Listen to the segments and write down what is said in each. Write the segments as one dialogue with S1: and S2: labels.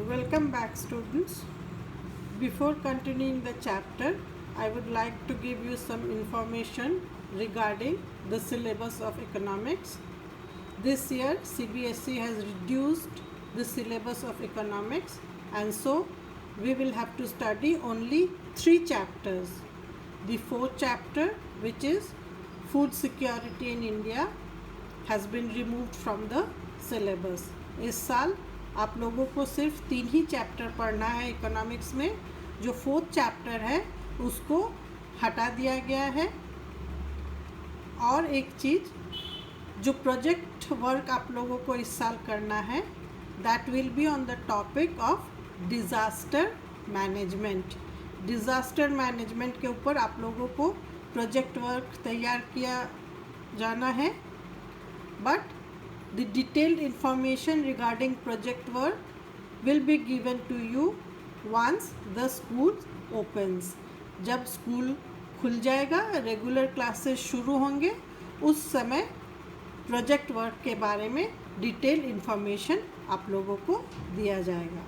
S1: Welcome back, students. Before continuing the chapter, I would like to give you some information regarding the syllabus of economics. This year, CBSE has reduced the syllabus of economics, and so we will have to study only 3 chapters. The 4th chapter, which is food security in India, has been removed from the syllabus. इस साल आप लोगों को सिर्फ 3 ही chapter पढ़ना है economics में. जो 4th चैप्टर है उसको हटा दिया गया है. और एक चीज़, जो प्रोजेक्ट वर्क आप लोगों को इस साल करना है, that will be on the topic of disaster management. Disaster management के ऊपर आप लोगों को प्रोजेक्ट वर्क तैयार किया जाना है. But the detailed information regarding project work will be given to you once the school opens. जब स्कूल खुल जाएगा, रेगुलर क्लासेस शुरू होंगे, उस समय प्रोजेक्ट वर्क के बारे में डिटेल इंफॉर्मेशन आप लोगों को दिया जाएगा.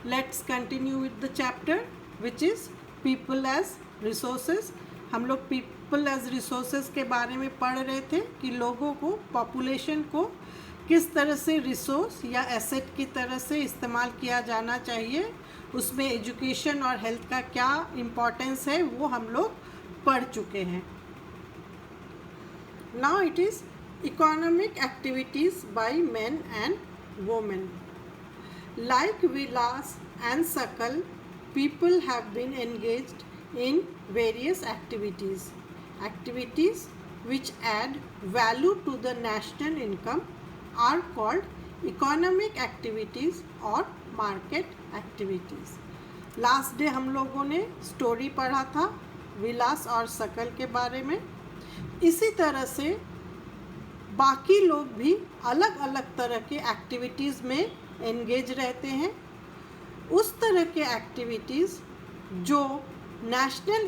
S1: Let's continue with the chapter which is people as resources. हम लोग पीपल एज रिसोर्सेज के बारे में पढ़ रहे थे कि लोगों को, पॉपुलेशन को किस तरह से रिसोर्स या एसेट की तरह से इस्तेमाल किया जाना चाहिए. उसमें एजुकेशन और हेल्थ का क्या इम्पोर्टेंस है वो हम लोग पढ़ चुके हैं. Now it is economic activities by men and women. Like Vilas and Sakal, people have been engaged in various activities which add value to the national income are called economic activities or market activities. Last day हम लोगों ने story पढ़ा था विलास और सकल के बारे में. इसी तरह से बाकी लोग भी अलग अलग तरह के एक्टिविटीज़ में एंगेज रहते हैं. उस तरह के एक्टिविटीज़ जो नेशनल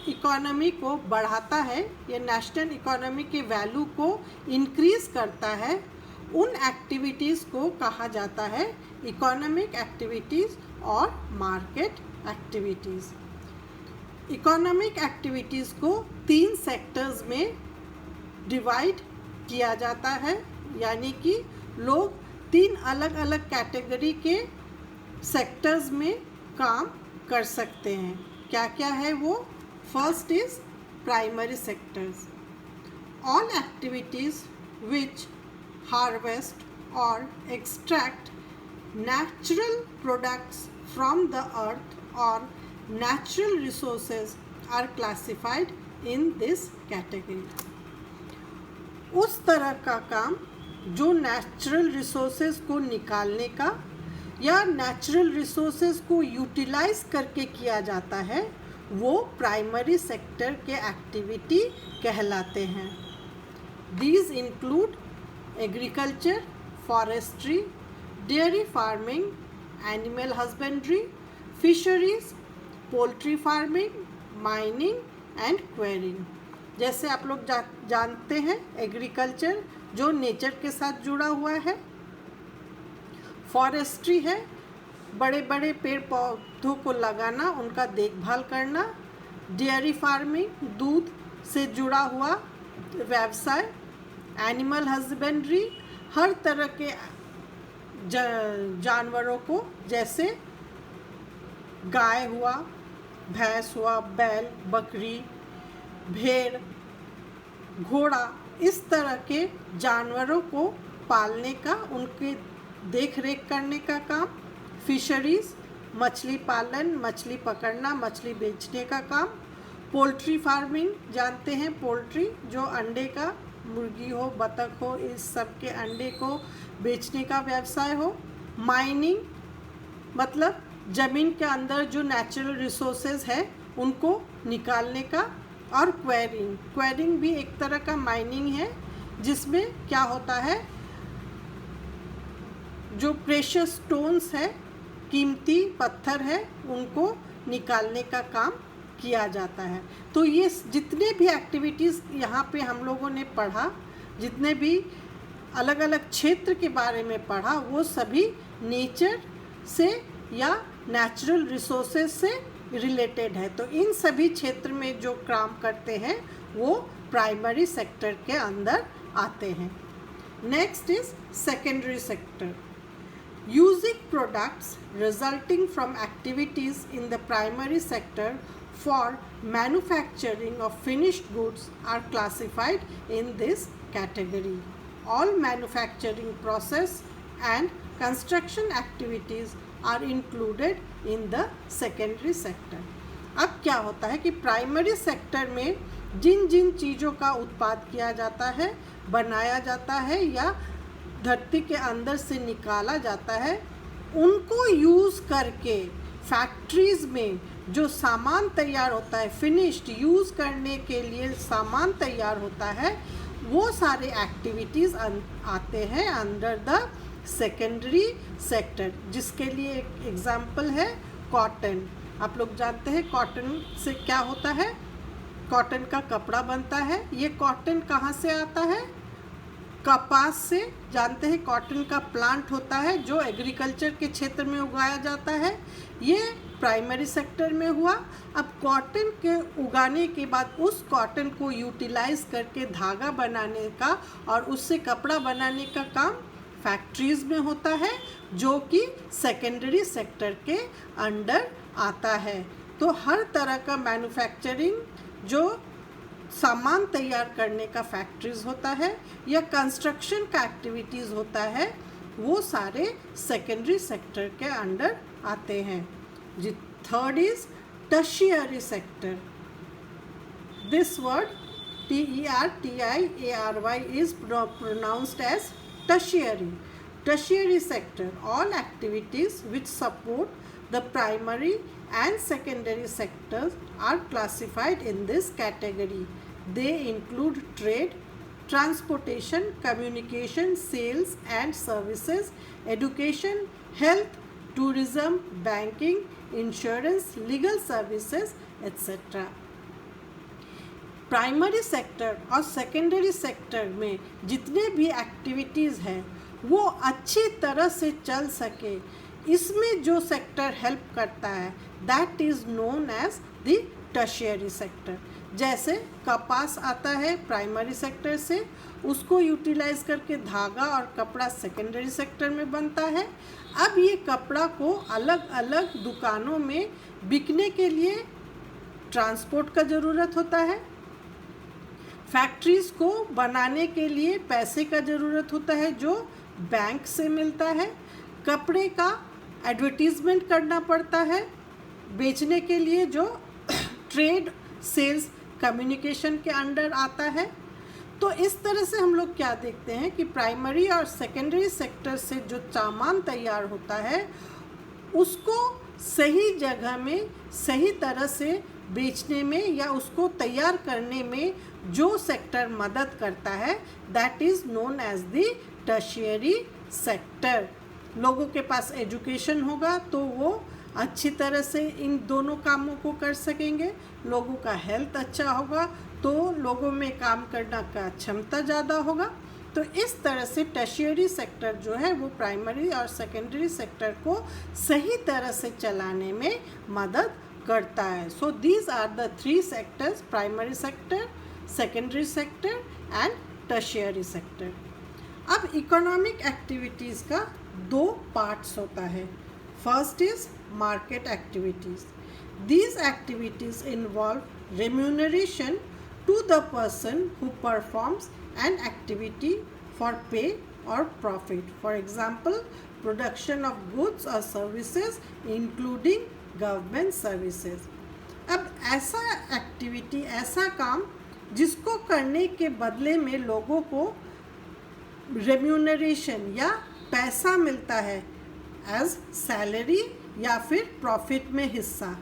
S1: इकोनॉमी को बढ़ाता है या नेशनल इकोनॉमी के वैल्यू को इंक्रीज़ करता है, उन एक्टिविटीज़ को कहा जाता है इकोनॉमिक एक्टिविटीज़ और मार्केट एक्टिविटीज़. इकोनॉमिक एक्टिविटीज़ को 3 सेक्टर्स में डिवाइड किया जाता है, यानी कि लोग 3 अलग अलग कैटेगरी के सेक्टर्स में काम कर सकते हैं. क्या क्या है वो? First is primary sectors. All activities which harvest और extract natural products from the earth और natural resources are classified in this category. उस तरह का काम जो नेचुरल रिसोर्सेज को निकालने का या नेचुरल रिसोर्सेज को यूटिलाइज करके किया जाता है, वो प्राइमरी सेक्टर के एक्टिविटी कहलाते हैं. These include agriculture, forestry, dairy farming, animal husbandry, fisheries, poultry farming, mining and quarrying. जैसे आप लोग जानते हैं, एग्रीकल्चर जो नेचर के साथ जुड़ा हुआ है, फॉरेस्ट्री है बड़े बड़े पेड़ पौधों को लगाना, उनका देखभाल करना, डेयरी फार्मिंग दूध से जुड़ा हुआ व्यवसाय, एनिमल हस्बेंड्री हर तरह के जानवरों को, जैसे गाय हुआ, भैंस हुआ, बैल, बकरी, भेड़, घोड़ा, इस तरह के जानवरों को पालने का, उनके देख रेख करने का काम. फिशरीज़ मछली पालन, मछली पकड़ना, मछली बेचने का काम. पोल्ट्री फार्मिंग जानते हैं, पोल्ट्री जो अंडे का, मुर्गी हो, बतख हो, इस सब के अंडे को बेचने का व्यवसाय हो. माइनिंग मतलब ज़मीन के अंदर जो नेचुरल रिसोर्सेज है उनको निकालने का. और क्वेरिंग भी एक तरह का माइनिंग है, जिसमें क्या होता है, जो प्रेशियस स्टोन्स है, कीमती पत्थर है, उनको निकालने का काम किया जाता है. तो ये जितने भी एक्टिविटीज़ यहाँ पे हम लोगों ने पढ़ा, जितने भी अलग अलग क्षेत्र के बारे में पढ़ा वो सभी नेचर से या नेचुरल रिसोर्सेज से रिलेटेड है। तो इन सभी क्षेत्र में जो काम करते हैं वो प्राइमरी सेक्टर के अंदर आते हैं। Next is secondary sector. Using products resulting from activities in the primary sector for manufacturing of finished goods are classified in this category. All manufacturing process and construction activities are included in the secondary sector. अब क्या होता है कि primary sector में जिन जिन चीज़ों का उत्पाद किया जाता है, बनाया जाता है या धरती के अंदर से निकाला जाता है, उनको यूज़ करके फैक्ट्रीज़ में जो सामान तैयार होता है, फिनिश्ड यूज़ करने के लिए सामान तैयार होता है, वो सारे एक्टिविटीज़ आते हैं अंडर द सेकेंडरी सेक्टर। जिसके लिए एक एग्जांपल है कॉटन। आप लोग जानते हैं कॉटन से क्या होता है, कॉटन का कपड़ा बनता है। ये कॉटन कहाँ से आता है? कपास से। जानते हैं कॉटन का प्लांट होता है जो एग्रीकल्चर के क्षेत्र में उगाया जाता है, ये प्राइमरी सेक्टर में हुआ। अब कॉटन के उगाने के बाद उस कॉटन को यूटिलाइज करके धागा बनाने का और उससे कपड़ा बनाने का काम फैक्ट्रीज़ में होता है, जो कि सेकेंडरी सेक्टर के अंडर आता है। तो हर तरह का मैन्युफैक्चरिंग जो सामान तैयार करने का फैक्ट्रीज होता है या कंस्ट्रक्शन का एक्टिविटीज़ होता है, वो सारे सेकेंडरी सेक्टर के अंडर आते हैं। जी third is tertiary sector. This word TERTIARY is pronounced as tertiary. Tertiary sector, all activities which support the primary and secondary sectors are classified in this category. They include trade, transportation, communication, sales and services, education, health, tourism, banking, insurance, legal services, etc. Primary sector और secondary sector में जितने भी activities हैं वो अच्छी तरह से चल सके, इसमें जो सेक्टर हेल्प करता है that is known as the tertiary sector. जैसे कपास आता है प्राइमरी सेक्टर से, उसको यूटिलाइज करके धागा और कपड़ा सेकेंडरी सेक्टर में बनता है। अब ये कपड़ा को अलग अलग दुकानों में बिकने के लिए ट्रांसपोर्ट का ज़रूरत होता है, फैक्ट्रीज़ को बनाने के लिए पैसे का ज़रूरत होता है जो बैंक से मिलता है, कपड़े का एडवर्टीज़मेंट करना पड़ता है बेचने के लिए जो ट्रेड, सेल्स, कम्युनिकेशन के अंडर आता है। तो इस तरह से हम लोग क्या देखते हैं कि प्राइमरी और सेकेंडरी सेक्टर से जो सामान तैयार होता है उसको सही जगह में सही तरह से बेचने में या उसको तैयार करने में जो सेक्टर मदद करता है that is known as the tertiary sector. लोगों के पास एजुकेशन होगा तो वो अच्छी तरह से इन दोनों कामों को कर सकेंगे, लोगों का हेल्थ अच्छा होगा तो लोगों में काम करने का क्षमता ज़्यादा होगा। तो इस तरह से टर्शियरी सेक्टर जो है वो प्राइमरी और सेकेंडरी सेक्टर को सही तरह से चलाने में मदद करता है। So these are the three sectors, primary sector, secondary sector and tertiary sector. अब इकोनॉमिक एक्टिविटीज़ का दो पार्ट्स होता है। First is market activities. These activities involve remuneration to the person who performs an activity for pay or profit. For example, production of goods or services including government services. अब ऐसा activity, ऐसा काम जिसको करने के बदले में लोगों को रेम्यूनरेशन या पैसा मिलता है एज सैलरी या फिर प्रॉफिट में हिस्सा,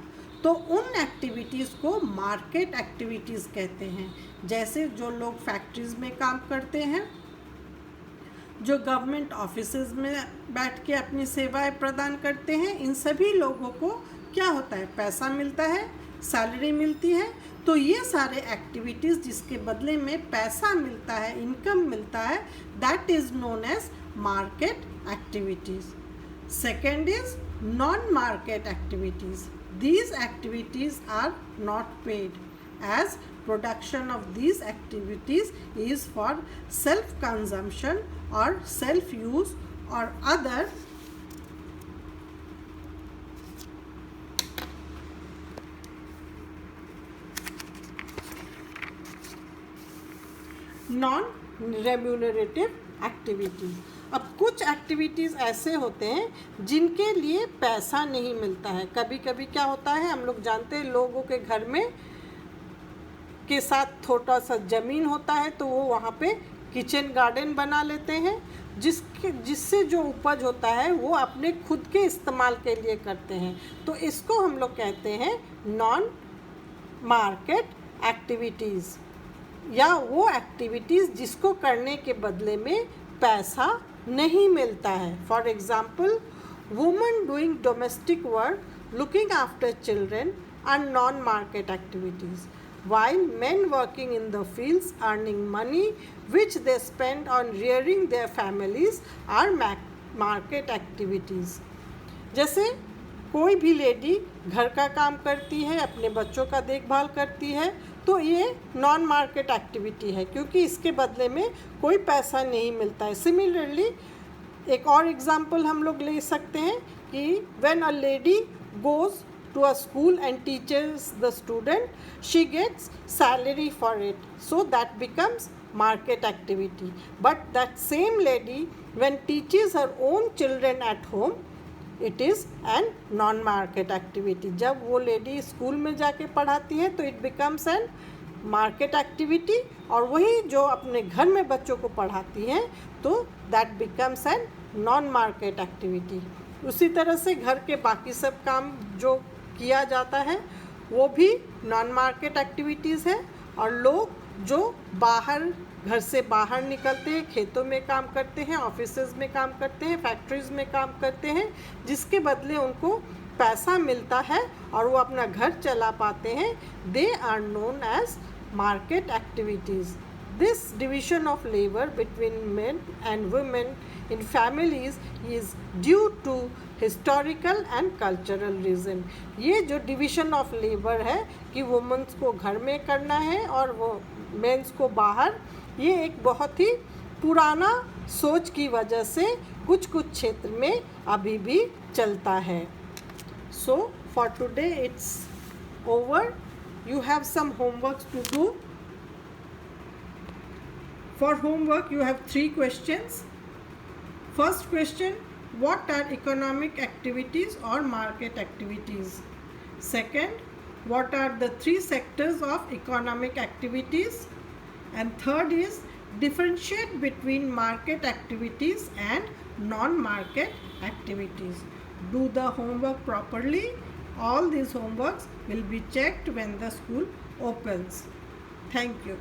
S1: तो उन एक्टिविटीज़ को मार्केट एक्टिविटीज़ कहते हैं। जैसे जो लोग फैक्ट्रीज़ में काम करते हैं, जो गवर्नमेंट ऑफिसेज में बैठ के अपनी सेवाएं प्रदान करते हैं, इन सभी लोगों को क्या होता है, पैसा मिलता है, सैलरी मिलती है। तो ये सारे एक्टिविटीज़ जिसके बदले में पैसा मिलता है, इनकम मिलता है, that is known as market activities. Second is non-market activities. These activities are not paid, as production of these activities is for self-consumption or self-use or other non remunerative activities. अब कुछ activities ऐसे होते हैं जिनके लिए पैसा नहीं मिलता है. कभी कभी क्या होता है, हम लोग जानते हैं लोगों के घर में के साथ थोड़ा सा ज़मीन होता है तो वो वहाँ पे किचन गार्डन बना लेते हैं, जिससे जो उपज होता है वो अपने खुद के इस्तेमाल के लिए करते हैं. तो इसको हम लोग कहते हैं नॉन मार्केट एक्टिविटीज़, या वो एक्टिविटीज़ जिसको करने के बदले में पैसा नहीं मिलता है. For example, women doing domestic work, looking after children are non market activities, while men working in the fields earning money which they spend on rearing their families are market activities. जैसे कोई भी lady घर का काम करती है, अपने बच्चों का देखभाल करती है, तो ये नॉन मार्केट एक्टिविटी है क्योंकि इसके बदले में कोई पैसा नहीं मिलता है. सिमिलरली एक और एग्जांपल हम लोग ले सकते हैं कि when a lady goes to a school and teaches the student, she gets salary for it, so that becomes market activity. But that same lady when teaches her own children at home, it is an non market activity. जब वो lady school में जाके पढ़ाती है तो it becomes an market activity, और वही जो अपने घर में बच्चों को पढ़ाती हैं तो that becomes an non market activity. उसी तरह से घर के बाकी सब काम जो किया जाता है वो भी नॉन मार्केट एक्टिविटीज़ है. और लोग जो बाहर घर से बाहर निकलते हैं, खेतों में काम करते हैं, ऑफिसेज में काम करते हैं, फैक्ट्रीज़ में काम करते हैं, जिसके बदले उनको पैसा मिलता है और वो अपना घर चला पाते हैं, they are known as market activities. This division of labor between men and women in families is due to historical and cultural reason. ये जो division of labor है कि वुमेन्स को घर में करना है और वो मेंस को बाहर, ये एक बहुत ही पुराना सोच की वजह से कुछ क्षेत्र में अभी भी चलता है. So for today it's over. You have some homework to do. For homework, you have 3 questions. First question, what are economic activities or market activities? Second, what are the 3 sectors of economic activities? And third is, differentiate between market activities and non-market activities. Do the homework properly. All these homeworks will be checked when the school opens. Thank you.